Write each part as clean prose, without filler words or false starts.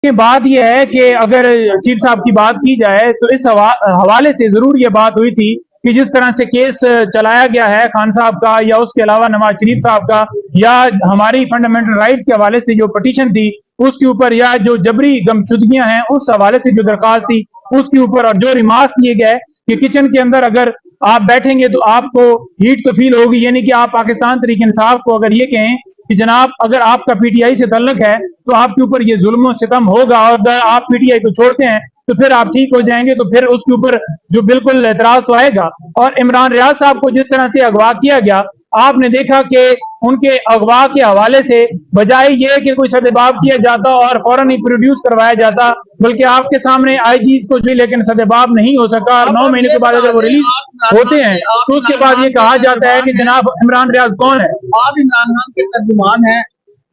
کہ بات یہ ہے کہ اگر چیف صاحب کی بات کی جائے تو اس حوالے سے ضرور یہ بات ہوئی تھی کہ جس طرح سے کیس چلایا گیا ہے خان صاحب کا یا اس کے علاوہ نواز شریف صاحب کا یا ہماری فنڈامنٹل رائٹس کے حوالے سے جو پٹیشن تھی اس کے اوپر یا جو جبری گمشدگیاں ہیں اس حوالے سے جو درخواست تھی اس کے اوپر اور جو ریمارکس دیے گئے کہ کچن کے اندر اگر آپ بیٹھیں گے تو آپ کو ہیٹ تو فیل ہوگی، یعنی کہ آپ پاکستان تحریک انصاف کو اگر یہ کہیں کہ جناب اگر آپ کا پی ٹی آئی سے تعلق ہے تو آپ کے اوپر یہ ظلم و ستم ہوگا، اور اگر آپ پی ٹی آئی کو چھوڑتے ہیں تو پھر آپ ٹھیک ہو جائیں گے، تو پھر اس کے اوپر جو بالکل اعتراض تو آئے گا۔ اور عمران ریاض صاحب کو جس طرح سے اغوا کیا گیا، آپ نے دیکھا کہ ان کے اغوا کے حوالے سے بجائے یہ کہ کوئی سدباب کیا جاتا اور فوراً ہی پروڈیوس کروایا جاتا، بلکہ آپ کے سامنے آئی جیز کو جو لیکن سدباب نہیں ہو سکا، اور 9 مہینے کے بعد اگر وہ ریلیز ہوتے ہیں تو اس کے بعد یہ کہا جاتا ہے کہ جناب عمران ریاض کون ہے؟ آپ عمران خان کے ترجمان ہیں،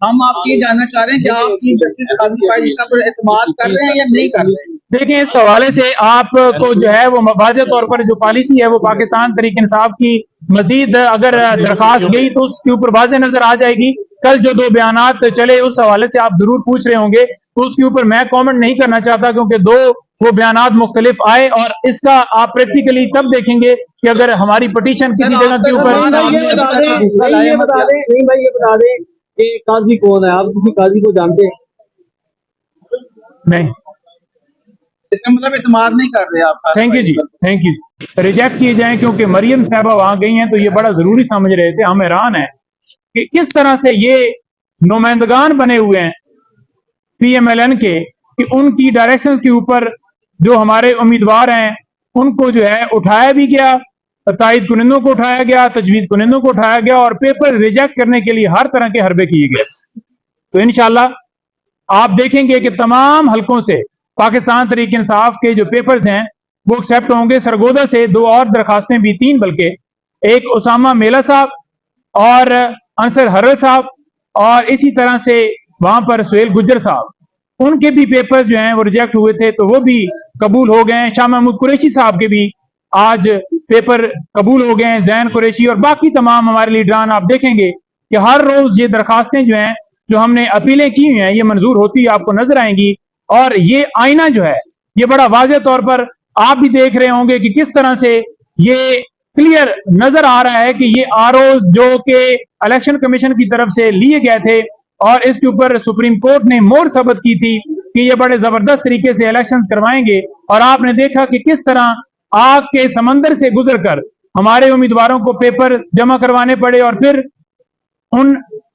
ہم آپ سے یہ جاننا چاہ رہے ہیں کہ آپ چیف جسٹس قاضی فائز عیسیٰ پر اعتماد کر رہے ہیں یا نہیں کر رہے ہیں؟ دیکھیں اس حوالے سے آپ کو جو ہے وہ واضح طور پر جو پالیسی ہے وہ پاکستان تحریک انصاف کی مزید اگر درخواست گئی تو اس کے اوپر واضح نظر آ جائے گی۔ کل جو 2 بیانات چلے اس حوالے سے آپ ضرور پوچھ رہے ہوں گے، تو اس کے اوپر میں کامنٹ نہیں کرنا چاہتا کیونکہ 2 وہ بیانات مختلف آئے، اور اس کا آپ پریکٹیکلی تب دیکھیں گے کہ اگر ہماری پٹیشن کسی جگہ کے اوپر یہ بتا دیں کہ قاضی کون ہے، آپ کسی قاضی کو جانتے ہیں؟ نہیں۔ اس کا مطلب اعتماد نہیں کر رہے آپ؟ Thank you ji, thank you. Reject کیے جائیں کیونکہ مریم صاحبہ وہاں گئی ہیں تو یہ بڑا ضروری سمجھ رہے تھے، ہم حیران ہیں کہ کس طرح سے یہ نمائندگان بنے ہوئے ہیں پی ایم ایل این کے کہ ان کی ڈائریکشن کے اوپر جو ہمارے امیدوار ہیں ان کو جو ہے اٹھایا بھی گیا، تائید کنندوں کو اٹھایا گیا، تجویز کنندوں کو اٹھایا گیا، اور پیپر ریجیکٹ کرنے کے لیے ہر طرح کے حربے کیے گئے۔ تو انشاءاللہ آپ دیکھیں گے کہ تمام حلقوں سے پاکستان تحریک انصاف کے جو پیپرز ہیں وہ ایکسیپٹ ہوں گے۔ سرگودا سے 2 اور درخواستیں بھی، 3 بلکہ، ایک اسامہ میلا صاحب اور انصر حرل صاحب، اور اسی طرح سے وہاں پر سہیل گجر صاحب، ان کے بھی پیپر جو ہیں وہ ریجیکٹ ہوئے تھے تو وہ بھی قبول ہو گئے ہیں۔ شاہ محمود قریشی صاحب کے بھی آج پیپر قبول ہو گئے ہیں، زین قریشی اور باقی تمام ہمارے لیڈران۔ آپ دیکھیں گے کہ ہر روز یہ درخواستیں جو ہیں جو ہم نے اپیلیں کی ہوئی ہیں یہ منظور ہوتی آپ کو نظر آئیں گی، اور یہ آئینہ جو ہے یہ بڑا واضح طور پر آپ بھی دیکھ رہے ہوں گے کہ کس طرح سے یہ کلیئر نظر آ رہا ہے کہ یہ آروز جو کہ الیکشن کمیشن کی طرف سے لیے گئے تھے، اور اس کے اوپر سپریم کورٹ نے مہر ثبت کی تھی کہ یہ بڑے زبردست طریقے سے الیکشنز کروائیں گے، اور آپ نے دیکھا کہ کس طرح آگ کے سمندر سے گزر کر ہمارے امیدواروں کو پیپر جمع کروانے پڑے، اور پھر ان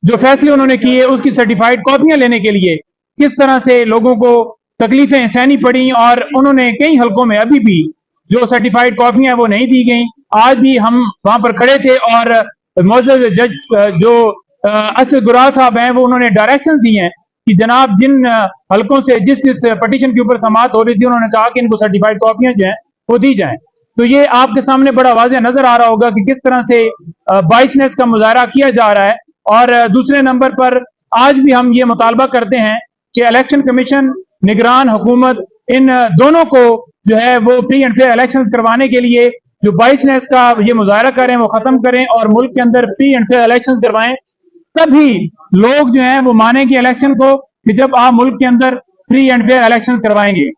جو فیصلے انہوں نے کیے اس کی سرٹیفائیڈ کاپیاں لینے کے لیے کس طرح سے لوگوں کو تکلیفیں سہنی پڑیں، اور انہوں نے کئی حلقوں میں ابھی بھی جو سرٹیفائیڈ کاپیاں وہ نہیں دی گئیں۔ آج بھی ہم وہاں پر کھڑے تھے اور معزز جج جو اسد گرال صاحب ہیں وہ انہوں نے ڈائریکشن دی ہیں کہ جناب جن حلقوں سے جس پٹیشن کے اوپر سماعت ہو رہی تھی انہوں نے کہا کہ ان کو سرٹیفائیڈ کاپیاں جو ہیں وہ دی جائیں۔ تو یہ آپ کے سامنے بڑا واضح نظر آ رہا ہوگا کہ کس طرح سے بائسنس کا مظاہرہ کیا جا رہا ہے۔ اور دوسرے نمبر پر آج بھی ہم یہ مطالبہ کرتے ہیں کہ الیکشن کمیشن، نگران حکومت، ان دونوں کو جو ہے وہ فری اینڈ فیئر الیکشنز کروانے کے لیے جو بائسنس کا یہ مظاہرہ کریں وہ ختم کریں، اور ملک کے اندر فری اینڈ فیئر الیکشنز کروائیں۔ تبھی لوگ جو ہیں وہ مانیں گے الیکشن کو کہ جب آپ ملک کے اندر فری اینڈ فیئر الیکشنز کروائیں گے۔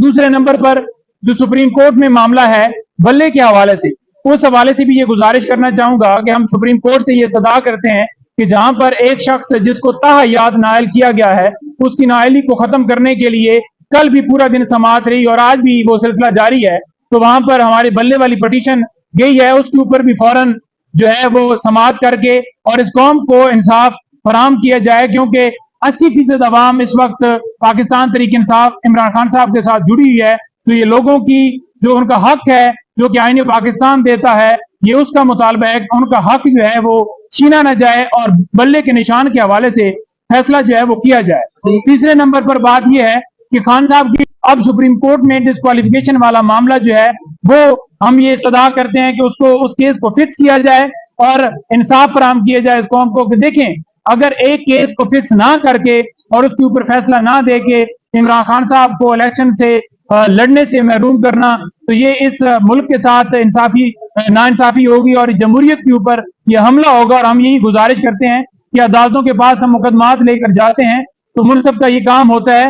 دوسرے نمبر پر جو سپریم کورٹ میں معاملہ ہے بلے کے حوالے سے، اس حوالے سے بھی یہ گزارش کرنا چاہوں گا کہ ہم سپریم کورٹ سے یہ صدا کرتے ہیں کہ جہاں پر ایک شخص جس کو تاحیات نائل کیا گیا ہے اس کی نائلی کو ختم کرنے کے لیے کل بھی پورا دن سماعت رہی اور آج بھی وہ سلسلہ جاری ہے، تو وہاں پر ہماری بلے والی پٹیشن گئی ہے، اس کے اوپر بھی فوراً جو ہے وہ سماعت کر کے اور اس قوم کو انصاف فراہم کیا جائے، کیونکہ 80% عوام اس وقت پاکستان تحریک انصاف عمران خان صاحب کے ساتھ جڑی ہوئی ہے۔ تو یہ لوگوں کی جو ان کا حق ہے جو کہ آئین پاکستان دیتا ہے، یہ اس کا مطالبہ ہے کہ ان کا حق جو ہے وہ چھینا نہ جائے اور بلے کے نشان کے حوالے سے فیصلہ جو ہے وہ کیا جائے۔ تیسرے نمبر پر بات یہ ہے کہ خان صاحب کی اب سپریم کورٹ میں ڈسکوالیفیکیشن والا معاملہ جو ہے وہ ہم یہ استدعا کرتے ہیں کہ اس کیس کو فکس کیا جائے اور انصاف فراہم کیا جائے اس قوم کو کہ دیکھیں اگر ایک کیس کو فکس نہ کر کے اور اس کے اوپر فیصلہ نہ دے کے عمران خان صاحب کو الیکشن سے لڑنے سے محروم کرنا، تو یہ اس ملک کے ساتھ ناانصافی ہوگی اور جمہوریت کے اوپر یہ حملہ ہوگا۔ اور ہم یہی گزارش کرتے ہیں کہ عدالتوں کے پاس ہم مقدمات لے کر جاتے ہیں تو منصف کا یہ کام ہوتا ہے